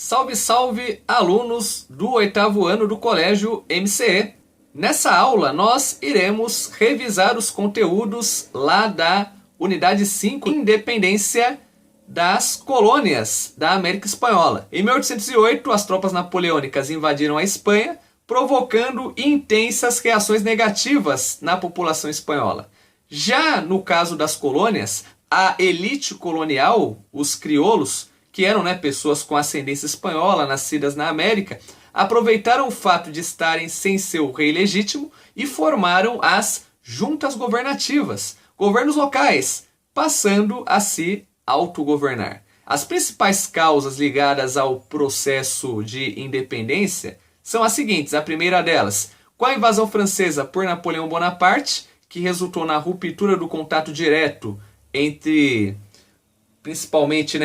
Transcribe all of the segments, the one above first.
Salve, salve, alunos do oitavo ano do Colégio MCE. Nessa aula nós iremos revisar os conteúdos lá da Unidade 5, Independência das Colônias da América Espanhola. Em 1808, as tropas napoleônicas invadiram a Espanha, provocando intensas reações negativas na população espanhola. Já no caso das colônias, a elite colonial, os crioulos, que eram pessoas com ascendência espanhola, nascidas na América, aproveitaram o fato de estarem sem seu rei legítimo e formaram as juntas governativas, governos locais, passando a se autogovernar. As principais causas ligadas ao processo de independência são as seguintes. A primeira delas, com a invasão francesa por Napoleão Bonaparte, que resultou na ruptura do contato direto entre, principalmente,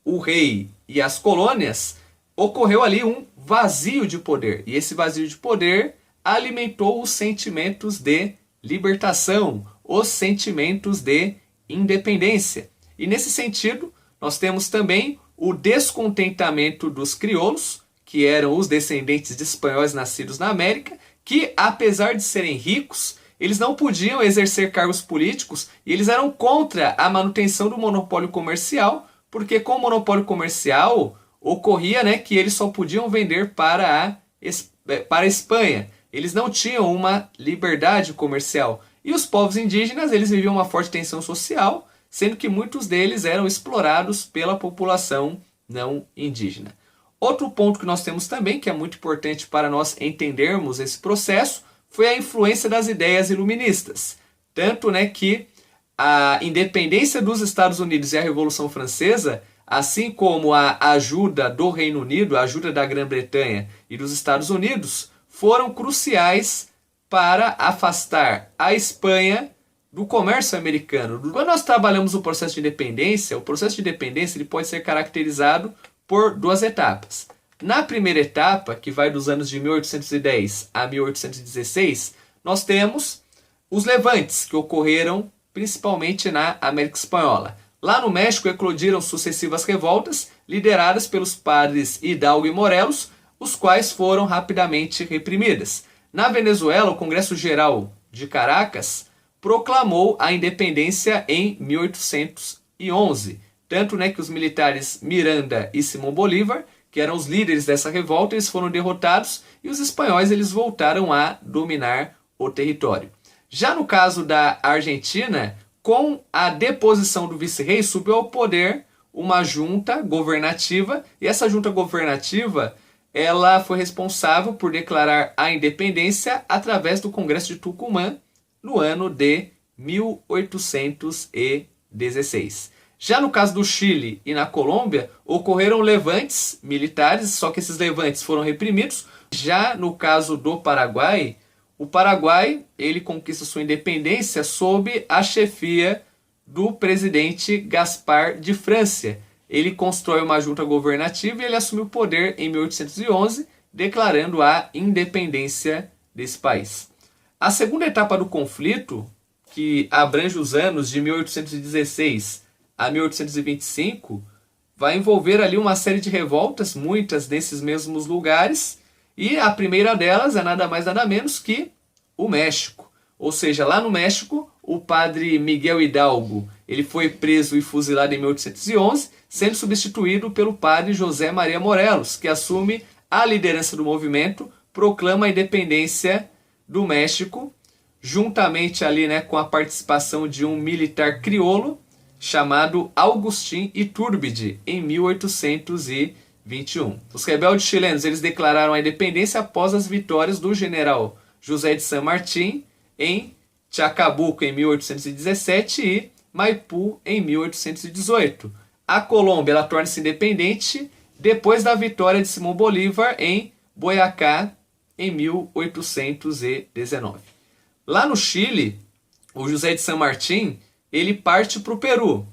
o rei e as colônias, ocorreu ali um vazio de poder. E esse vazio de poder alimentou os sentimentos de libertação, os sentimentos de independência. E nesse sentido, nós temos também o descontentamento dos crioulos, que eram os descendentes de espanhóis nascidos na América, que apesar de serem ricos, eles não podiam exercer cargos políticos e eles eram contra a manutenção do monopólio comercial, porque com o monopólio comercial ocorria que eles só podiam vender para a Espanha. Eles não tinham uma liberdade comercial. E os povos indígenas eles viviam uma forte tensão social, sendo que muitos deles eram explorados pela população não indígena. Outro ponto que nós temos também, que é muito importante para nós entendermos esse processo, foi a influência das ideias iluministas. Tanto que a independência dos Estados Unidos e a Revolução Francesa, assim como a ajuda do Reino Unido, a ajuda da Grã-Bretanha e dos Estados Unidos, foram cruciais para afastar a Espanha do comércio americano. Quando nós trabalhamos o processo de independência, o processo de independência ele pode ser caracterizado por duas etapas. Na primeira etapa, que vai dos anos de 1810 a 1816, nós temos os levantes que ocorreram principalmente na América Espanhola. Lá no México eclodiram sucessivas revoltas lideradas pelos padres Hidalgo e Morelos, os quais foram rapidamente reprimidas. Na Venezuela, o Congresso Geral de Caracas proclamou a independência em 1811. Tanto que os militares Miranda e Simão Bolívar, que eram os líderes dessa revolta, eles foram derrotados e os espanhóis eles voltaram a dominar o território. Já no caso da Argentina, com a deposição do vice-rei, subiu ao poder uma junta governativa, e essa junta governativa ela foi responsável por declarar a independência através do Congresso de Tucumã no ano de 1816. Já no caso do Chile e na Colômbia, ocorreram levantes militares, só que esses levantes foram reprimidos. Já no caso do Paraguai, o Paraguai ele conquista sua independência sob a chefia do presidente Gaspar de Francia. Ele constrói uma junta governativa e ele assume o poder em 1811, declarando a independência desse país. A segunda etapa do conflito, que abrange os anos de 1816 a 1825, vai envolver ali uma série de revoltas, muitas nesses mesmos lugares, e a primeira delas é nada mais nada menos que o México. Ou seja, lá no México, o padre Miguel Hidalgo ele foi preso e fuzilado em 1811, sendo substituído pelo padre José Maria Morelos, que assume a liderança do movimento, proclama a independência do México, juntamente ali com a participação de um militar crioulo chamado Agustín Iturbide, em 1821. Os rebeldes chilenos eles declararam a independência após as vitórias do general José de San Martín em Chacabuco em 1817 e Maipú em 1818. A Colômbia ela torna-se independente depois da vitória de Simão Bolívar em Boyacá em 1819. Lá no Chile, o José de San Martín ele parte para o Peru,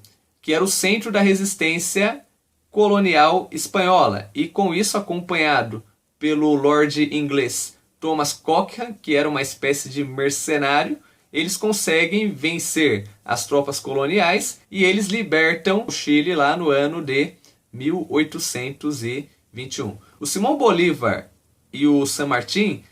que era o centro da resistência colonial espanhola, e com isso acompanhado pelo Lord inglês Thomas Cochrane, que era uma espécie de mercenário, eles conseguem vencer as tropas coloniais e eles libertam o Chile lá no ano de 1821. 1921. O Simão Bolívar e o San Martín,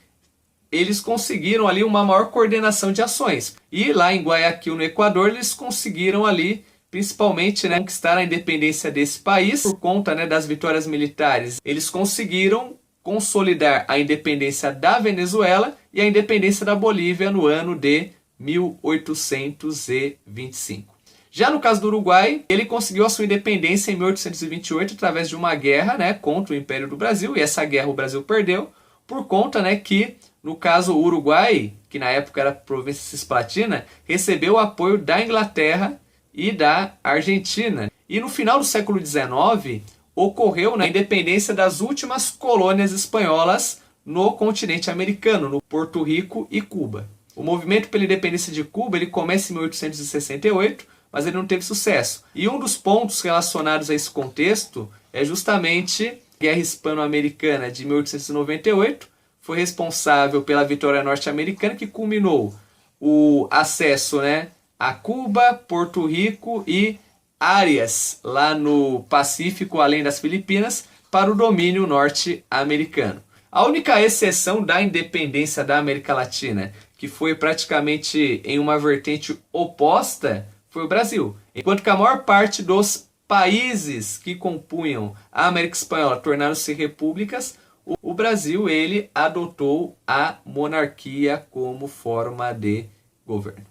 eles conseguiram ali uma maior coordenação de ações. E lá em Guayaquil, no Equador, eles conseguiram ali, principalmente, né, conquistar a independência desse país por conta, né, das vitórias militares. Eles conseguiram consolidar a independência da Venezuela e a independência da Bolívia no ano de 1825. Já no caso do Uruguai, ele conseguiu a sua independência em 1828 através de uma guerra, né, contra o Império do Brasil, e essa guerra o Brasil perdeu por conta, né, que no caso o Uruguai, que na época era a província cisplatina, recebeu o apoio da Inglaterra e da Argentina. E no final do século XIX ocorreu, né, a independência das últimas colônias espanholas no continente americano, no Porto Rico e Cuba. O movimento pela independência de Cuba ele começa em 1868, mas ele não teve sucesso. E um dos pontos relacionados a esse contexto é justamente a Guerra Hispano-Americana de 1898, foi responsável pela vitória norte-americana que culminou o acesso, né, a Cuba, Porto Rico e áreas lá no Pacífico, além das Filipinas, para o domínio norte-americano. A única exceção da independência da América Latina, que foi praticamente em uma vertente oposta, foi o Brasil. Enquanto que a maior parte dos países que compunham a América Espanhola tornaram-se repúblicas, o Brasil ele adotou a monarquia como forma de governo.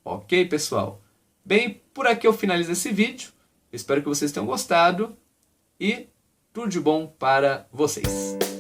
Ok, pessoal? Bem, por aqui eu finalizo esse vídeo. Espero que vocês tenham gostado e tudo de bom para vocês.